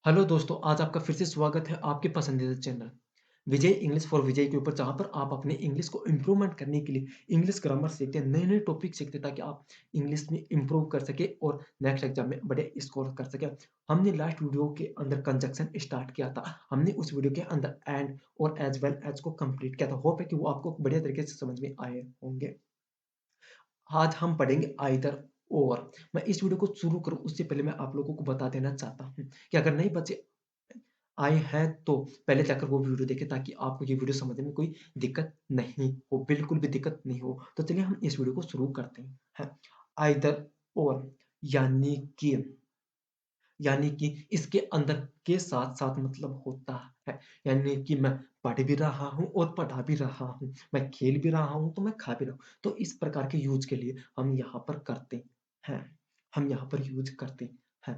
Hello दोस्तों, आज आपका फिर से स्वागत है आपके पसंदीदा चैनल विजय इंग्लिश फॉर विजय के ऊपर, जहाँ पर आप अपने इंग्लिश को इम्प्रूवमेंट करने के लिए इंग्लिश ग्रामर सीखते हैं, नए-नए टॉपिक सीखते हैं ताकि आप इंग्लिश में इम्प्रूव कर सकें और नेक्स्ट एग्जाम में बड़े स्कोर कर सकें। हमने लास्ट वीडियो के अंदर कंजंक्शन स्टार्ट किया था। हमने उस वीडियो के अंदर एंड और एज वेल एज को कंप्लीट किया था। होप है कि वो आपको बढ़िया तरीके से समझ में आए होंगे। आज हम पढ़ेंगे आइदर और। मैं इस वीडियो को शुरू करूँ उससे पहले मैं आप लोगों को बता देना चाहता हूँ कि अगर नए बच्चे आए हैं तो पहले जाकर वो वीडियो देखें ताकि आपको ये वीडियो समझने में कोई दिक्कत नहीं हो, बिल्कुल भी दिक्कत नहीं हो। तो चलिए हम इस वीडियो को शुरू करते हैं। आइदर और यानी कि इसके अंदर के साथ-साथ मतलब होता है। यानी कि मैं पढ़ भी रहा हूँ और पढ़ा भी रहा हूँ। मैं खेल भी रहा हूँ तो मैं खा भी रहा हूँ। तो इस प्रकार के यूज़ के लिए हम यहाँ पर करते हैं। हम यहाँ पर यूज़ करते हैं।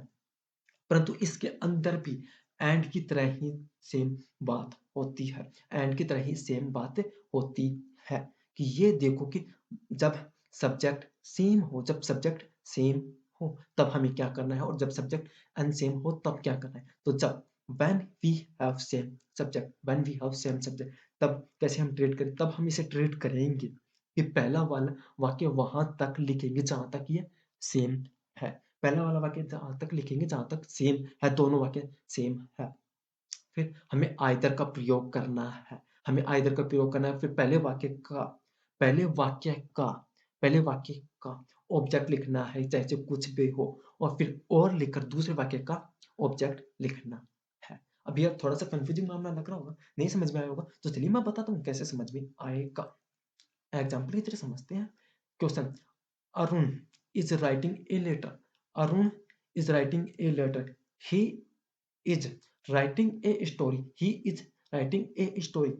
परंतु इसके अंदर भी एंड की तरह ही सेम बात होती है। एंड की तरह ही सेम बात होती है कि ये देखो कि जब जब सब्जेक्ट सेम हो तब हमें क्या करना है और जब सब्जेक्ट अनसेम हो तब क्या करना है। तो जब when we have same subject तब कैसे हम ट्रीट करें, तब हम इसे ट्रीट करेंगे कि पहला वाला वाक्य वहाँ तक लिखेंगे जहाँ तक ये सेम है। पहला वाला वाक्य जहाँ तक लिखेंगे जहाँ तक सेम है, दोनों वाक्य सेम है। फिर हमें आइदर का प्रयोग करना है। हमें आइदर का प्रयोग करना है, फिर पहले वाक्य का पहले वाक्य का ऑब्जेक्ट लिखना है, चाहे से कुछ भी हो और फिर और लिखकर दूसरे वाक्य का ऑब्जेक्ट लिखना है। अब यह थोड़ा-सा कन्फ्यूजिंग मामला लग रहा होगा, नहीं समझ में आया होगा, तो चलिए मैं बताता हूँ कैसे समझ में आएगा। एग्ज़ाम्पल की तरह समझते हैं। Question Arun is writing a letter. Arun is writing a letter. He is writing a story. He is writing a story.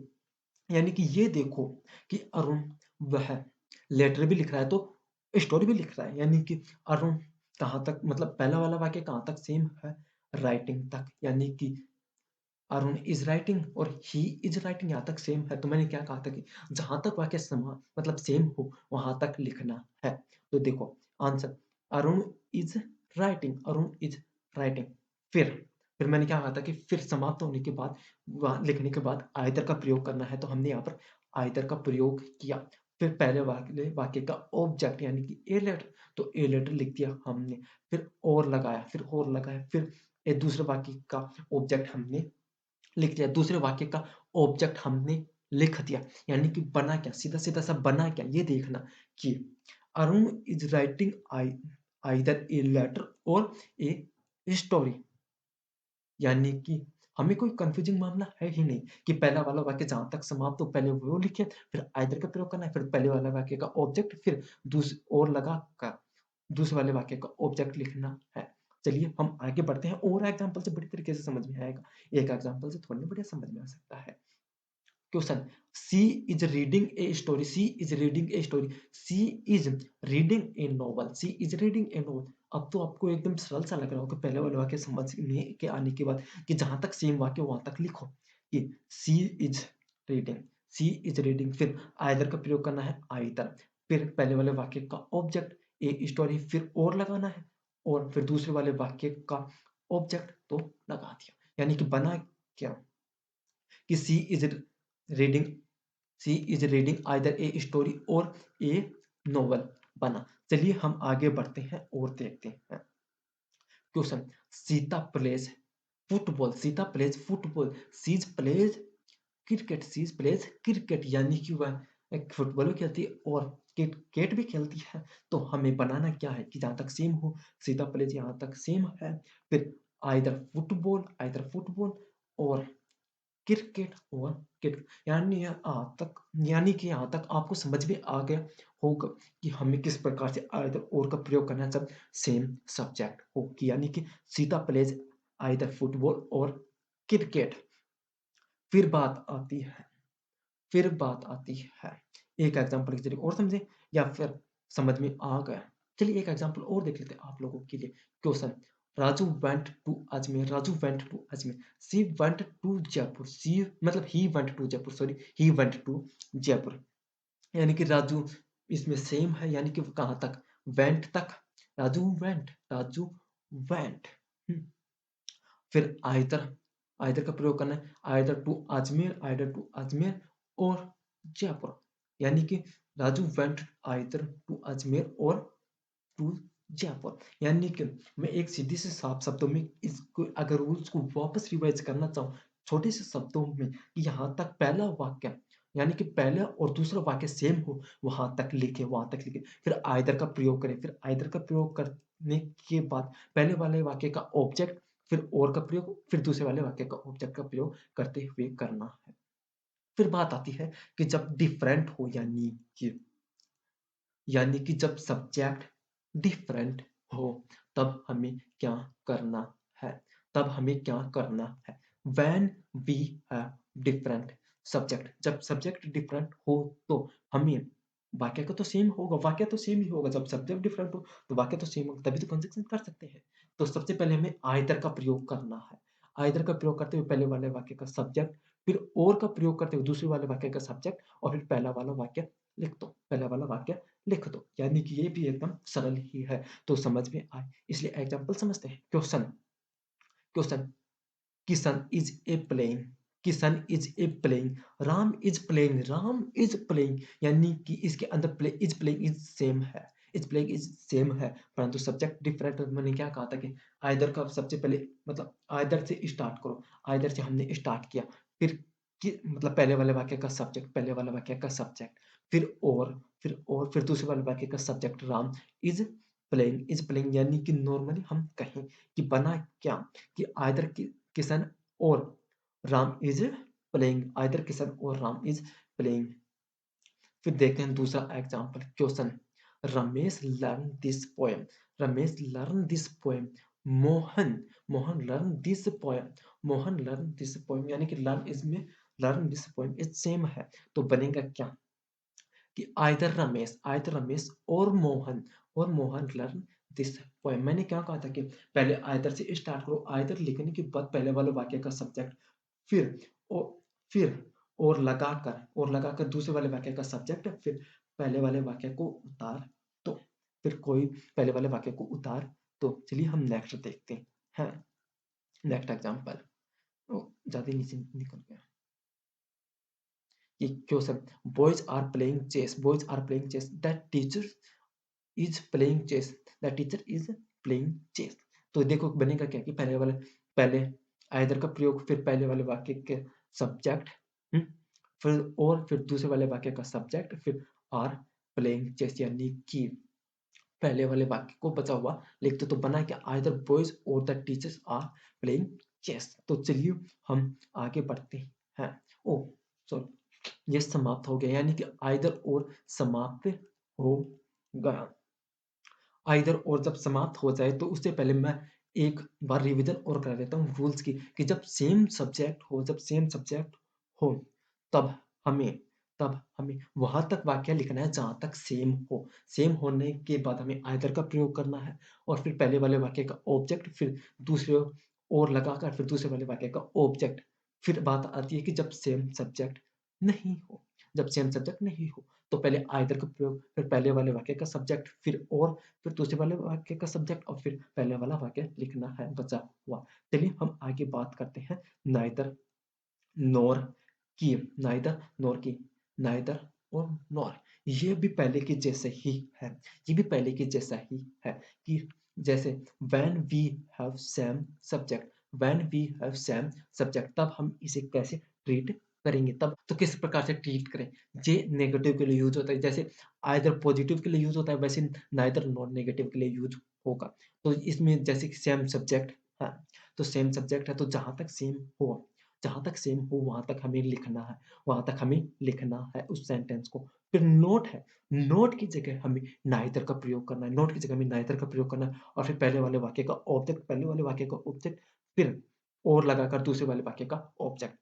यानी कि ये देखो कि अरुण वह लेटर भी लिख रहा है तो स्टोरी भी लिख रहा है। यानी कि अरुण कहाँ तक मतलब पहला वाला वाक्य कहाँ तक सेम है? राइटिंग तक। यानी कि अरुण इज़ राइटिंग और ही इज़ राइटिंग यहाँ तक सेम है। तो मैंने क्या कहा था कि जहाँ तक वाक्य मतलब सेम हो वहाँ तक लिखना है। तो देखो answer Arun is Arun is writing. फिर फिर मैंने क्या कहा था कि फिर समाप्त होने के बाद वहाँ लिखने के बाद आइदर का प्रयोग करना है तो हमने यहाँ पर आइदर का प्रयोग किया। फिर पहले वाले वाक्य का ऑब्जेक्ट यानी कि ए लेटर तो ए लेटर लिख दिया हमने। फिर और लगाया, फिर दूसरे वाक्य का ऑब्जेक्ट हमने लिख दिया, दूसरे वाक्य का ऑब्जेक्ट हमने लिख दिया। यानी कि बना क्या? सीधा-सीधा सा बना क्या? ये देखना कि Arun is writing either a letter or a story. यानी कि हमें कोई कन्फ्यूजिंग मामला है ही नहीं कि पहला वाला वाक्य जहाँ तक समाप्त हो पहले वो लिखे, फिर आइदर का प्रयोग करना है, फिर पहले वाला वाक्य का ऑब्जेक्ट, फिर और लगा कर दूसरे वाले वाक्य का ऑब्जेक्ट लिखना है। चलिए हम आगे बढ़ते हैं और एग्ज़ाम्पल से बड़ी तरीके से समझ में आएगा। एक एग्ज़ाम्पल से थोड़ी ना बढ़िया समझ में आ सकता है। Question she is reading a story she is reading a story she is reading a novel she is reading a novel. अब तो आपको एकदम सरल सा लग रहा होगा पहले वाले वाक्य समझ में के आने के बाद कि जहां तक सेम वाक्य वहां तक लिखो कि she is reading she is reading. फिर आइदर का प्रयोग करना है आइदर, फिर पहले वाले वाक्य का ऑब्जेक्ट ए स्टोरी, फिर और लगाना है और फिर दूसरे वाले वाक्य का ऑब्जेक्ट तो लगा दिया। यानी कि बना क्या कि reading she is reading either a story और ए नोवेल बना। चलिए हम आगे बढ़ते हैं और देखते हैं। Question Sita plays football she plays cricket. यानी कि वह एक फुटबॉल भी खेलती है और क्रिकेट भी खेलती है। तो हमें बनाना क्या है कि जहाँ तक सेम हो, सीता प्लेज यहाँ तक सेम है, फिर आइदर फुटबॉल और क्रिकेट और क्रिकेट। यानी कि यहाँ तक आपको समझ में आ गया होगा कि हमें किस प्रकार से आइदर और का प्रयोग करना है जब सेम सब्जेक्ट हो कि यानी कि सीता प्लेज आइदर फुटबॉल और क्रिकेट। फिर बात आती है फिर बात आती है एक एग्जांपल के जरिए और समझे या फिर समझ में आ गया। चलिए एक एग्जांपल और देख लेते हैं आप लोगों के लिए। Question Raju went to Ajmer she went to Jaipur सी मतलब he went to Jaipur sorry he went to Jaipur. यानी कि राजू इसमें सेम है यानी कि वो कहाँ तक वेंट तक। राजू वेंट फिर आइदर का प्रयोग करना है, आइदर टू अजमेर और जयपुर। यानी कि Raju went either to Ajmer or to Jaipur. यानी कि मैं एक सीधे से साफ शब्दों में इसको अगर रूल्स को वापस रिवाइज करना चाहूँ, छोटे से शब्दों में कि यहाँ तक पहला वाक्य यानी कि पहला और दूसरा वाक्य सेम हो, वहाँ तक लिखें, वहाँ तक लिखें। फिर आइदर का प्रयोग करें, फिर आइदर का प्रयोग करने के बाद पहले वाले वाक्य का ऑब्जेक्ट, फिर और का प्रयोग, फिर दूसरे वाले वाक्य का ऑब्जेक्ट का प्रयोग करते हुए करना है। फिर बात आती है कि जब डिफरेंट हो यानी कि जब सब्जेक्ट डिफरेंट हो, तब हमें क्या करना है? तब हमें क्या करना है? When we have different subject, जब सब्जेक्ट डिफरेंट हो तो हमें वाक्य तो सेम ही होगा। जब सब्जेक्ट डिफरेंट हो तो वाक्य तो सेम होगा, तभी तो कंजंक्शन कर सकते हैं। तो सबसे पहले हमें आइदर का प्रयोग करना है। आइदर का प्रयोग करते हुए पहले वाले वाक्य का सब्जेक्ट, फिर और का प्रयोग करते हुए दूसरे वाले वाक्य का सब्जेक्ट और फिर पहला वाला वाक्य लिख दो। पहला वाला वाक्य लिख दो। यानी कि ये भी एकदम सरल ही है, तो समझ में आए। इसलिए एग्जांपल समझते हैं। Question question Kishan is a playing, Kishan is a playing, Ram is playing. यानी कि इसके अंदर प्लेइंग इज सेम है, इज प्लेइंग इज सेम है, परंतु सब्जेक्ट डिफरेंट। मैंने क्या कहा था कि आइदर का सबसे पहले मतलब आइदर से स्टार्ट करो, आइदर से हमने स्टार्ट किया, फिर मतलब पहले वाले वाक्य का सब्जेक्ट, पहले वाले वाक्य का सब्जेक्ट, फिर दूसरे वाले वाक्य का सब्जेक्ट राम इज प्लेइंग। यानी कि नॉर्मली हम कहें कि बना क्या कि आइदर किशन और Ram is playing, either Kishan और राम इज प्लेइंग। फिर देखते हैं दूसरा example. Question Ramesh learn this poem, Ramesh learn this poem, Mohan Mohan learn this poem, Mohan learn this poem. यानी कि learn this poem is same है, तो बनेगा क्या कि आइदर रमेश और मोहन लर्न दिस पोएम। मैंने क्या कहा था कि पहले आइदर से स्टार्ट करो, आइदर लिखने के बाद पहले वाले वाक्य का सब्जेक्ट, फिर ओ फिर और लगाकर दूसरे वाले वाक्य का सब्जेक्ट, फिर पहले वाले वाक्य को उतार दो, फिर कोई पहले वाले वाक्य को उतार दो। चलिए हम नेक्स्ट देखते हैं। नेक्स्ट एग्जांपल ज्यादा नीचे निकल गया। ये question boys are playing chess, that teacher is playing chess, the teacher is playing chess. तो देखो बनेगा क्या कि पहले आइदर का प्रयोग, फिर पहले वाले वाक्य के सब्जेक्ट, फिर दूसरे वाले वाक्य का सब्जेक्ट, फिर आर प्लेइंग चेस। यानी कि पहले वाले वाक्य को बचा हुआ लिखते तो बना क्या either boys or the teachers are playing chess. तो चलिए हम आगे बढ़ते हैं। ओ सॉरी, ये समाप्त हो गया, यानी कि आइदर और समाप्त हो गया। आइदर और जब समाप्त हो जाए तो उससे पहले मैं एक बार रिवीजन और कर देता हूँ रूल्स की कि जब सेम सब्जेक्ट हो तब हमें तब हमें वहां तक वाक्य लिखना है जहां तक सेम हो। सेम होने के बाद हमें आइदर का प्रयोग करना है और फिर पहले वाले वाक्य का ऑब्जेक्ट, फिर दूसरे और लगाकर फिर दूसरे वाले वाक्य का ऑब्जेक्ट। फिर बात आती है कि जब सेम सब्जेक्ट नहीं हो तो पहले आइदर का प्रयोग, फिर पहले वाले वाक्य का सब्जेक्ट, फिर दूसरे वाले वाक्य का सब्जेक्ट और फिर पहले वाला वाक्य लिखना है बचा हुआ। चलिए हम आगे बात करते हैं नाइदर नॉर की, नाइदर नॉर की, नाइदर और नॉर। ये भी पहले के जैसे ही है, ये भी पहले के जैसा ही है कि जैसे when we have same subject, when we have same subject, तब हम इसे कैसे ट्रीट करेंगे, तब तो किस प्रकार से ट्रीट करें। जे नेगेटिव के लिए यूज होता है, जैसे आइदर पॉजिटिव के लिए यूज होता है, वैसे नाइदर नॉन नेगेटिव के लिए यूज होगा। तो इसमें जैसे कि सेम सब्जेक्ट है, तो सेम सब्जेक्ट है तो जहां तक सेम हो वहां तक हमें लिखना है, वहां तक हमें लिखना है उस सेंटेंस को। फिर नोट है, नोट की जगह हमें नाइदर का प्रयोग करना है, नोट की जगह हमें नाइदर का प्रयोग करना है और फिर पहले वाले वाक्य का ऑब्जेक्ट, पहले वाले वाक्य का ऑब्जेक्ट, फिर और लगाकर दूसरे वाले वाक्य का ऑब्जेक्ट।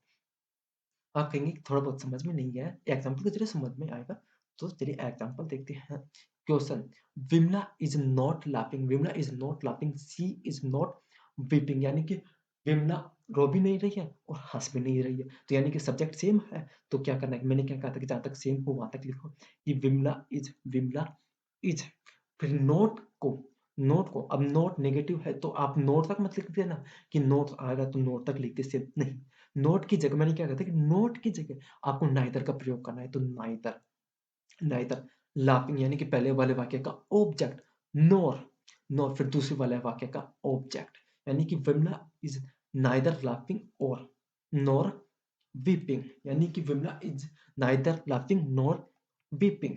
आप कहेंगे कि थोड़ा बहुत समझ में नहीं आया, एग्जाम्पल के जरिए समझ में आएगा। तो चलिए एग्जाम्पल देखते हैं। Question Vimla is not laughing, she is not weeping. यानी कि विमला रो भी नहीं रही है और हंस भी नहीं रही है, तो यानी कि सब्जेक्ट सेम है। तो क्या करना है, मैंने क्या कहा था कि जहां तक सेम हो वहां तक लिखो कि विमला इज, फिर नोट को नोट को, अब नोट नेगेटिव है तो आप नोट तक मत लिख देना कि नोट आएगा तो नोट तक लिख दे सिर्फ, नहीं। नोट की जगह मैंने क्या कहता है कि नोट की जगह आपको नाइदर का प्रयोग करना है, तो नाइदर, नाइदर लाफिंग यानी कि पहले वाले वाक्य का ऑब्जेक्ट, नोर, नोर फिर दूसरे वाले वाक्य का ऑब्जेक्ट, यानी कि विमला इज नाइदर लाफिंग और नोर वीपिंग, यानी कि Vimla is neither laughing nor weeping.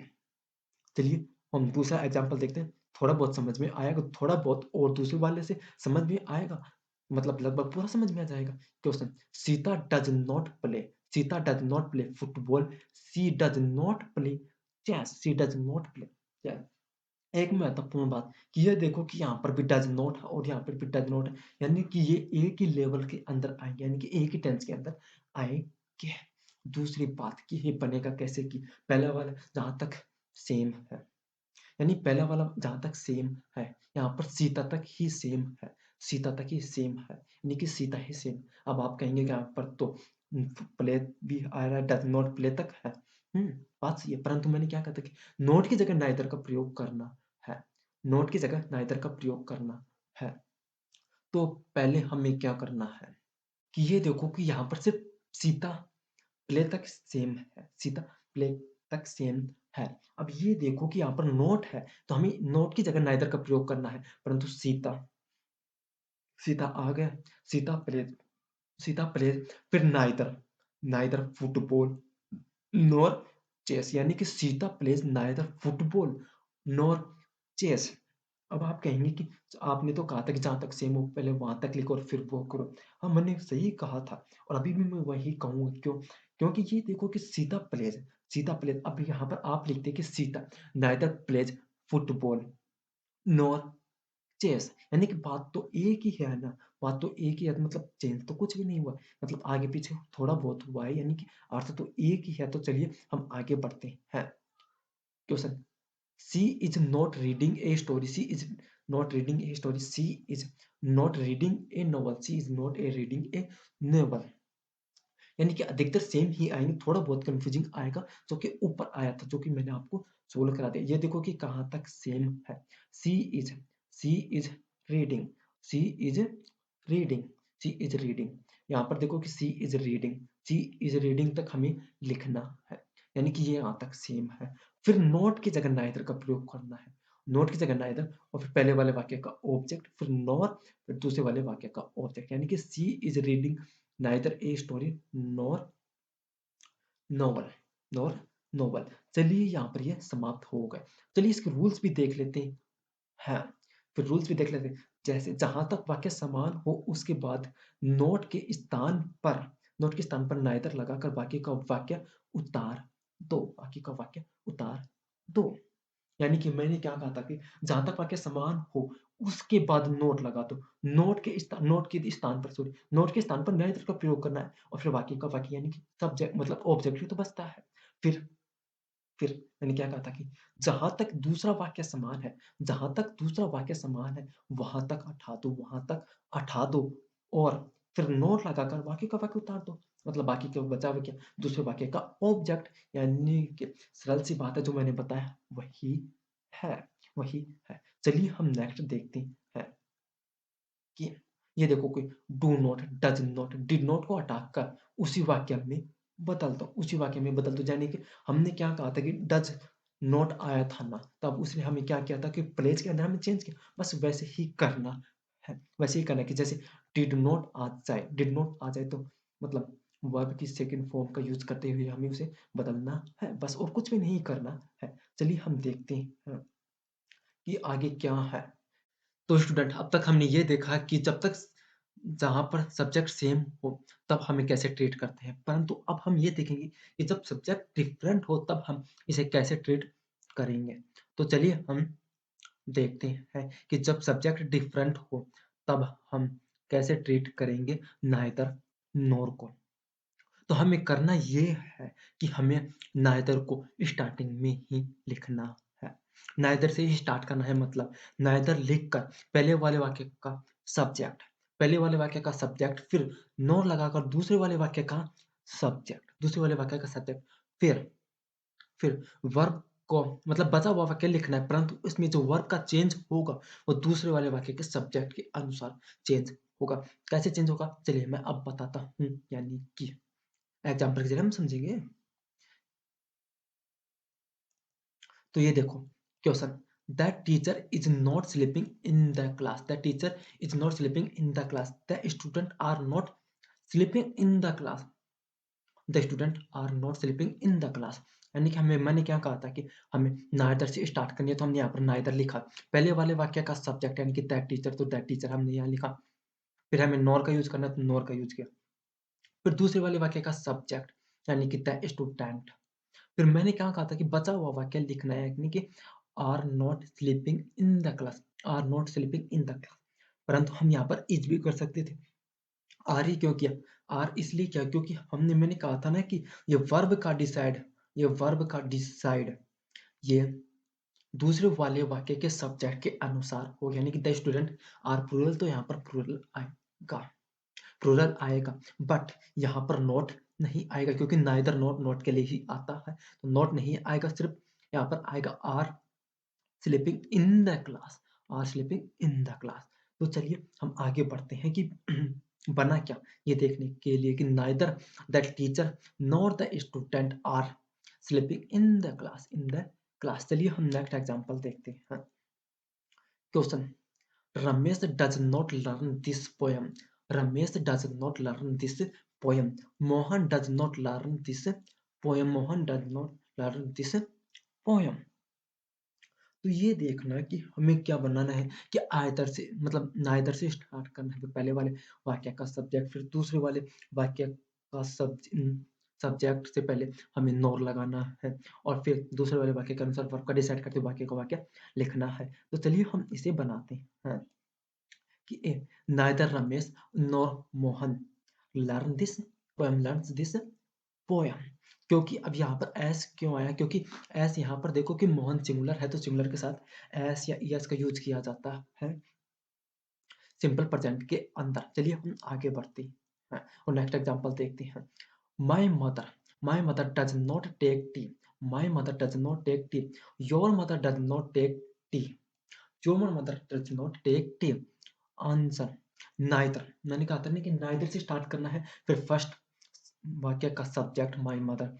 चलिए हम दूसरा एग्जाम्पल देखते हैं, थोड़ा बहुत समझ में आएगा, थोड़ा बहुत और दूसरे वाले से समझ में आएगा, मतलब लगभग पूरा समझ में आ जाएगा। Question, Sita does not play, Sita does not play football, she does not play chess, she does not play chess. एक महत्वपूर्ण बात कि ये देखो कि यहाँ पर भी डज नॉट है और यहाँ पर भी डज नॉट है, यानी कि ये एक ही लेवल के अंदर आएंगे, यानी कि एक ही टेंस के अंदर आएंगे। दूसरी बात कि ये बनेगा कैसे, कि पहला वाला जहां तक सेम है, यानी पहला वाला जहां तक सेम है, यहाँ पर सीता तक ही सेम है, सीता तक ही सेम है, यानी कि सीता ही सेम। अब आप कहेंगे कि यहाँ पर तो प्ले भी आ रहा है, डज नॉट प्ले तक है। बात सही है, परंतु मैंने क्या कहा था कि नोट की जगह नाइदर का प्रयोग करना है, नोट की जगह नाइदर का प्रयोग करना है। तो पहले हमें क्या करना है कि ये देखो कि यहाँ पर सिर्फ सीता प्ले तक सेम है, सीता प्ले तक सेम है। अब ये देखो कि यहाँ पर नोट है तो हमें नोट की जगह नाइदर का प्रयोग करना है, परंतु सीता, सीता आ गया, सीता प्ले, सीता प्ले, फिर neither, neither football nor chess, यानी कि Sita plays neither football nor chess. अब आप कहेंगे कि आपने तो कहा था कि जहां तक सेम हो पहले वहां तक लिखो और फिर वो करो। हाँ मैंने सही कहा था और अभी भी मैं वही कहूंगा, क्यों, क्योंकि ये देखो कि सीता प्लेज, सीता प्लेज, अब यहाँ पर आप लिखते हैं कि Sita neither plays football nor chess, यानी कि बात तो एक ही है ना, बात तो एक ही है, मतलब चेंज तो कुछ भी नहीं हुआ, मतलब आगे पीछे थोड़ा बहुत हुआ है, यानी कि अर्थ तो एक ही है। तो चलिए हम आगे बढ़ते हैं। Question, she is not reading a story, she is not reading a story, she is not reading a novel, she is not a reading a novel, यानी कि अधिकतर सेम ही आएंगे, थोड़ा बहुत कंफ्यूजिंग आएगा जो कि ऊपर आया था, जो कि मैंने आपको सोल्व करा दिया। ये देखो कि कहाँ तक सेम है, she is, she is reading, she is reading, she is reading, यहाँ पर देखो कि she is reading, she is reading तक हमें लिखना है, यानी कि ये यहाँ तक सेम है। फिर नोट की जगह नाइदर का प्रयोग करना है, नोट की जगह नाइदर, और फिर पहले वाले वाक्य का ऑब्जेक्ट, फिर नॉर, फिर दूसरे वाले वाक्य का ऑब्जेक्ट, यानी कि she is reading neither a story nor novel, nor novel. चलिए यहाँ पर ये समाप्त हो गए। चलिए इसके रूल्स भी देख लेते हैं। हाँ, फिर रूल्स भी देख लेते हैं। जैसे जहां तक वाक्य समान हो उसके बाद नोट के स्थान पर, नोट के स्थान पर नाइदर लगाकर बाकी का वाक्य उतार दो, बाकी का वाक्य उतार दो। यानी कि मैंने क्या कहा था कि जहां तक वाक्य समान हो उसके बाद नोट लगा दो, नोट के स्थान पर, सॉरी, नोट के स्थान पर नए तरह का प्रयोग करना है, और फिर बाकी का वाक्य यानी कि सब्जेक्ट मतलब ऑब्जेक्ट ही तो बचता है। फिर फिर मैंने क्या कहा था कि जहां तक दूसरा वाक्य समान है, जहां तक दूसरा वाक्य समान है वहां तक हटा दो, वहां तक हटा दो, और फिर नोट लगाकर बाकी का वाक्य उतार दो, मतलब बाकी के बचा हुआ क्या, दूसरे वाक्य का ऑब्जेक्ट, यानी कि सरल सी बात है, जो मैंने बताया वही है, वही है। चलिए हम नेक्स्ट देखते हैं कि ये देखो कोई do not, does not, did not को हटाकर उसी वाक्य में बदल दो, उसी वाक्य में बदल दो, यानी कि हमने क्या कहा था कि डज नॉट आया था ना, तब उसने हमें क्या किया था कि प्लेस के अंदर हमें चेंज किया, बस वैसे ही करना है, वैसे ही करना है कि जैसे डिड नॉट आ जाए, डिड नॉट आ जाए तो मतलब वर्ब की सेकंड फॉर्म का यूज करते हुए हमें उसे बदलना है, बस और कुछ भी नहीं करना है। चलिए हम देखते हैं कि आगे क्या है। तो स्टूडेंट अब तक हमने ये देखा कि जब तक जहाँ पर सब्जेक्ट सेम हो तब हमें कैसे ट्रीट करते हैं, परंतु अब हम ये देखेंगे कि जब सब्जेक्ट डिफरेंट हो तब हम इसे कैसे ट्रीट करेंगे। तो चलिए हम देखते हैं कि जब सब्जेक्ट डिफरेंट हो तब हम कैसे ट्रीट करेंगे नाइदर नोर को। तो हमें करना ये है कि हमें नाइदर को स्टार्टिंग में ही लिखना है, नाइदर से ही स्टार्ट करना है, मतलब नाइदर लिखकर पहले वाले वाक्य का सब्जेक्ट, पहले वाले वाक्य का सब्जेक्ट, फिर नोर लगाकर दूसरे वाले वाक्य का सब्जेक्ट, दूसरे वाले वाक्य का सब्जेक्ट, फिर वर्ब को मतलब बचा हुआ वाक्य लिखना है, परंतु इसमें जो वर्ब का चेंज होगा वो दूसरे वाले वाक्य के सब्जेक्ट के अनुसार चेंज होगा। कैसे चेंज होगा? चलिए मैं अब बताता हूँ, यानी कि एग्जाम्पल के जरिए हम समझेंगे। तो ये देखो question, that teacher is not sleeping in the class, that teacher is not sleeping in the class, the student are not sleeping in the class, the student are not sleeping in the class. यानी कि हमें, मैंने क्या कहा था कि हमें neither से स्टार्ट करनी है, तो हमने यहाँ पर नाइदर लिखा। पहले वाले वाक्य का सब्जेक्ट यानी कि दैट टीचर, तो दैट टीचर हमने यहाँ लिखा। फिर हमें नॉर का यूज करना है, तो नॉर का यूज किया। फिर दूसरे वाले वाक्य का सब्जेक्ट यानी कि द स्टूडेंट। फिर मैंने क्या कहा था कि बचा हुआ वाक्य लिखना है, यानी कि are not sleeping in the class, are not sleeping in the class. परंतु हम यहाँ पर इज भी कर सकते थे। आर ही क्यों किया? आर इसलिए किया क्योंकि मैंने कहा था ना कि ये वर्ब का डिसाइड ये दूसरे वाले वाक्य के सब्जेक्ट के अनुसार हो, यानी कि द स्टूडेंट आर प्लूरल, तो यहाँ पर प्लूरल आएगा, बट यहाँ पर नॉट नहीं आएगा क्योंकि नाइदर नॉट नॉट के लिए ही आता है, तो नॉट नहीं आएगा, सिर्फ यहाँ पर आएगा are sleeping in the class, are sleeping in the class. तो चलिए हम आगे बढ़ते हैं कि बना क्या, ये देखने के लिए कि neither that teacher nor the student are sleeping in the class, in the class. चलिए हम नेक्स्ट एग्जांपल देखते हैं। Question, Ramesh does not learn this poem. Ramesh does not learn this poem. Mohan does not learn this poem. Mohan does not learn this poem. तो ये देखना कि हमें क्या बनाना है कि आयतर से मतलब नाइदर से स्टार्ट करना है। तो पहले वाले वाक्य का सब्जेक्ट, फिर दूसरे वाले वाक्य का सब्जेक्ट से पहले हमें नॉर लगाना है, और फिर दूसरे वाले वाक्य के अनुसार वर्ब का डिसाइड करते वाक्य का वाक्य लिखना है। तो चलिए हम इसे बनाते हैं कि neither Ramesh nor Mohan learns this poem। क्योंकि अब यहाँ पर एस क्यों आया? क्योंकि एस यहाँ पर देखो कि मोहन सिंगुलर है, तो सिंगुलर के साथ एस या ईएस का यूज किया जाता है सिंपल प्रेजेंट के अंदर। चलिए हम आगे बढ़ते हैं और नेक्स्ट एग्जांपल देखते हैं। My mother does not take tea, my mother does not take tea, your mother does not take tea, your mother does not take tea. Answer neither, मैंने कहा था ना कि नाइदर से स्टार्ट करना है, फिर फर्स्ट वाक्य का सब्जेक्ट माय मदर,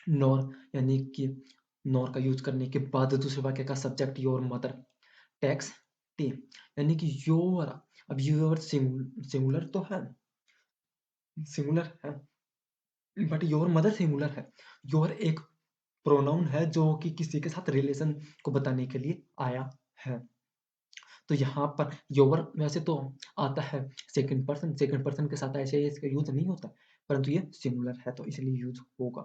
नॉर यानी कि नॉर का यूज करने के बाद दूसरे वाक्य का subject your mother, takes tea यानी कि योर। अब योर सिंगुलर तो है, सिंगुलर है, बट योर मदर सिंगुलर है। योर एक प्रोनाउन है जो कि किसी के साथ रिलेशन को बताने के लिए आया है। तो यहाँ पर योर वैसे तो आता है सेकंड पर्सन के साथ, ऐसे इसका यूज नहीं होता, परंतु ये सिंगुलर है तो इसलिए यूज होगा।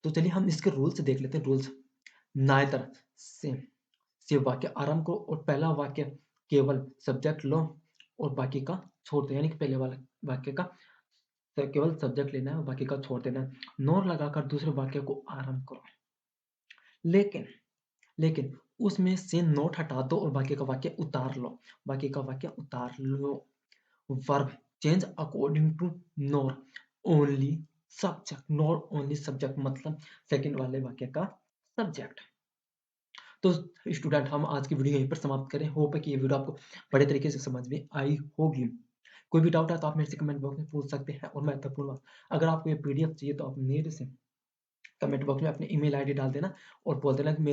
तो चलिए हम इसके रूल्स देख लेते हैं। रूल्स, नाइदर से वाक्य आरंभ करो और पहला वाक्य केवल सब्जेक्ट लो और बाकी का छोड़ दो, यानी कि पहले वाला वाक्य का केवल सब्जेक्ट लेना है और बाकी का छोड़ देना है। नोर लगाकर दूसरे वाक्य को आरंभ करो, लेकिन लेकिन उसमें से नोट हटा दो और बाकी का वाक्य उतार लो, बाकी का वाक्य उतार लो। Verb change according to nor only subject, nor only subject मतलब सेकंड वाले वाक्य का सब्जेक्ट। तो स्टूडेंट हम आज की वीडियो यहीं पर समाप्त करें। होप है कि ये वीडियो आपको बड़े तरीके से समझ में आई होगी। कोई भी डाउट है तो आप मेरे से कमेंट बॉक्स में पूछ सकते हैं। और महत्वपूर्ण बात, अगर आपको ये पीडीएफ चाहिए तो आप मेरे से कमेंट बॉक्स में अपनी ईमेल आईडी डाल देना और बोल देना कि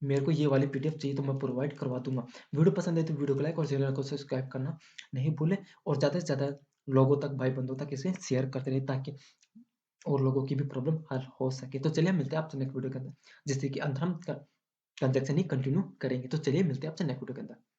मेरे को ये वाली पीडीएफ चाहिए, तो मैं प्रोवाइड करवा दूंगा। वीडियो पसंद है तो वीडियो को लाइक और चैनल को सब्सक्राइब करना नहीं भूलें, और ज़्यादा से ज़्यादा लोगों तक, भाई बंधुओं तक इसे शेयर करते रहे ताकि और लोगों की भी प्रॉब्लम हल हो सके। तो चलिए मिलते हैं आपसे नेक्स्ट वीडियो के अंदर, जिससे कि अंदर हम ट्रांजेक्शन ही कंटिन्यू करेंगे। तो चलिए मिलते हैं आपसे नेक्स्ट वीडियो के अंदर।